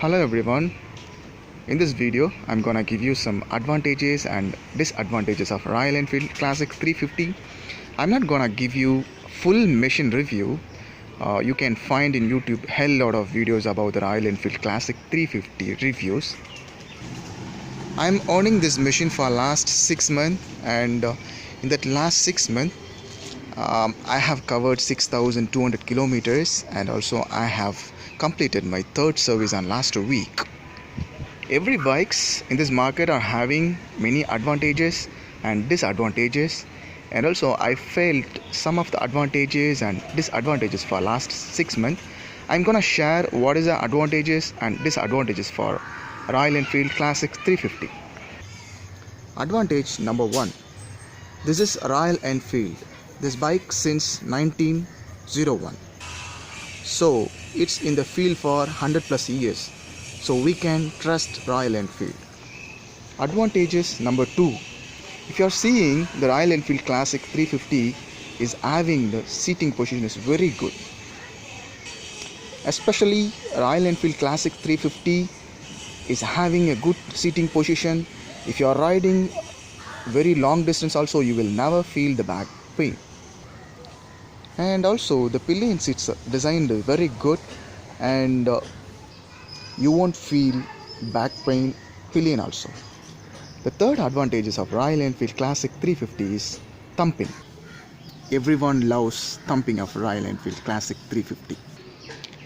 Hello everyone. In this video I'm gonna give you some advantages and disadvantages of Royal Enfield Classic 350. I'm not gonna give you full machine review. You can find in YouTube hell lot of videos about the Royal Enfield Classic 350 reviews. I'm owning this machine for last 6 months, and in that last 6 months I have covered 6,200 kilometers, and also I have completed my third service on last week. Every bikes in this market are having many advantages and disadvantages, and also I felt some of the advantages and disadvantages for last 6 months. I'm gonna share what is the advantages and disadvantages for Royal Enfield Classic 350. Advantage number 1. This is Royal Enfield. This bike since 1901. So it's in the field for 100 plus years. So we can trust Royal Enfield. Advantages number 2. If you are seeing the Royal Enfield Classic 350 is having the seating position is very good. Especially Royal Enfield Classic 350 is having a good seating position. If you are riding very long distance also, you will never feel the back pain. And also the pillion seats are designed very good, and you won't feel back pain pillion also. The third advantages of Royal Enfield Classic 350 is thumping. Everyone loves thumping of Royal Enfield Classic 350.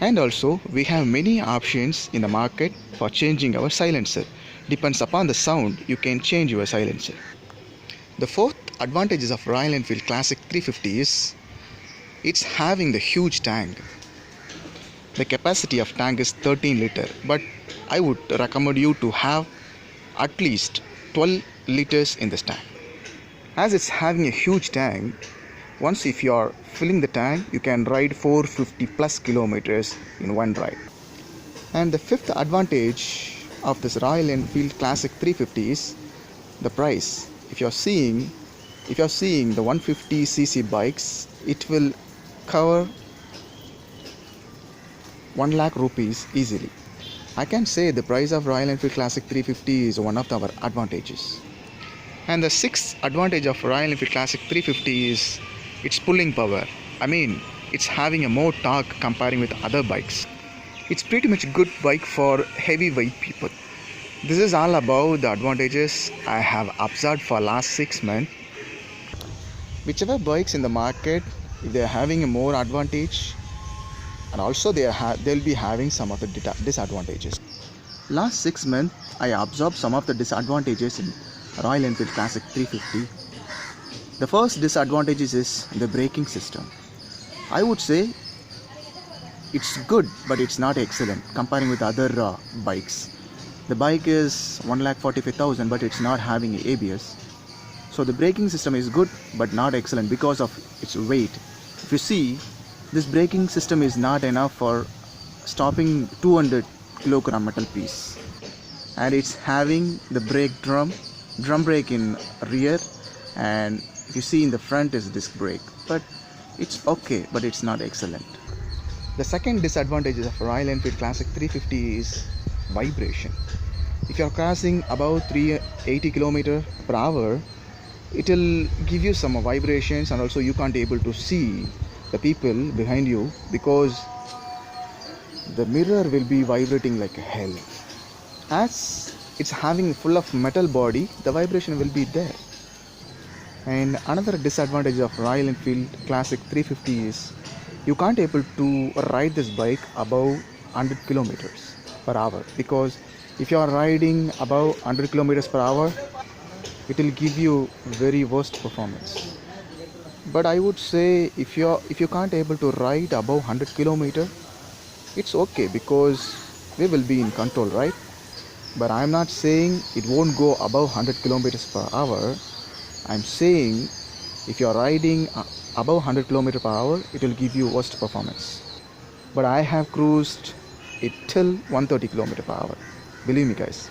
And also we have many options in the market for changing our silencer. Depends upon the sound, you can change your silencer. The fourth advantages of Royal Enfield Classic 350 is it's having the huge tank. The capacity of tank is 13 liter, but I would recommend you to have at least 12 liters in this tank. As it's having a huge tank, once if you are filling the tank, you can ride 450 plus kilometers in one ride. And the fifth advantage of this Royal Enfield Classic 350 is the price. If you're seeing the 150cc bikes, it will cover 1 lakh rupees easily. I can say the price of Royal Enfield Classic 350 is one of our advantages. And the sixth advantage of Royal Enfield Classic 350 is its pulling power. I mean, it's having a more torque comparing with other bikes. It's pretty much a good bike for heavyweight people. This is all about the advantages I have observed for last 6 months. Whichever bikes in the market, if they are having a more advantage, and also they'll be having some of the disadvantages. Last 6 months I observed some of the disadvantages in Royal Enfield Classic 350. The first disadvantage is the braking system. I would say it's good, but it's not excellent comparing with other bikes. The bike is 1,45,000, but it's not having ABS. So the braking system is good but not excellent because of its weight. If you see, this braking system is not enough for stopping 200 kilogram metal piece, and it's having the drum brake in rear, and if you see in the front is disc brake, but it's okay, but it's not excellent. The second disadvantage of Royal Enfield Classic 350 is vibration. If you are crossing above 380 km per hour, it will give you some vibrations, and also you can't able to see the people behind you because the mirror will be vibrating like hell. As it's having full of metal body, the vibration will be there. And another disadvantage of Royal Enfield Classic 350 is you can't able to ride this bike above 100 kilometers per hour, because if you are riding above 100 kilometers per hour, it will give you very worst performance. But I would say if you can't able to ride above 100 kilometer, it's okay because we will be in control, right? But I'm not saying it won't go above 100 kilometers per hour. I'm saying if you are riding above 100 kilometers per hour, it will give you worst performance. But I have cruised it till 130 kilometers per hour. Believe me guys.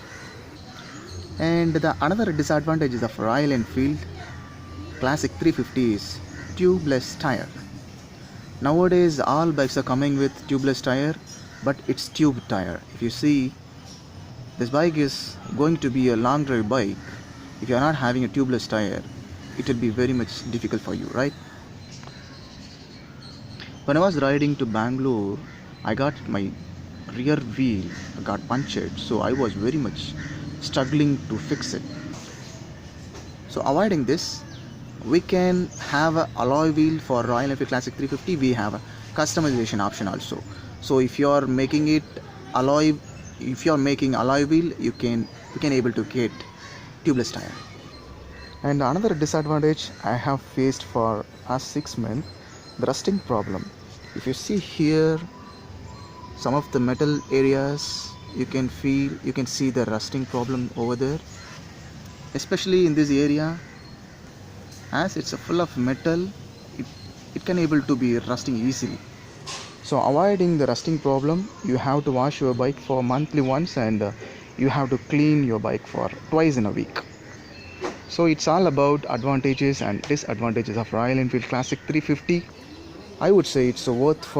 And the another disadvantage of Royal Enfield Classic 350 is tubeless tire. Nowadays all bikes are coming with tubeless tire, but it's tube tire. If you see, this bike is going to be a long drive bike. If you are not having a tubeless tire, it will be very much difficult for you, right? When I was riding to Bangalore, I got my rear wheel got punctured, so I was very much struggling to fix it. So avoiding this, we can have a alloy wheel for Royal Enfield Classic 350. We have a customization option also. So if you are making it alloy, if you are making alloy wheel, you can able to get tubeless tire. And another disadvantage I have faced for past 6 months, the rusting problem. If you see here, some of the metal areas, you can see the rusting problem over there, especially in this area. As it's full of metal, it can able to be rusting easily. So avoiding the rusting problem, you have to wash your bike for monthly once, and you have to clean your bike for twice in a week. So it's all about advantages and disadvantages of Royal Enfield Classic 350. I would say it's worth for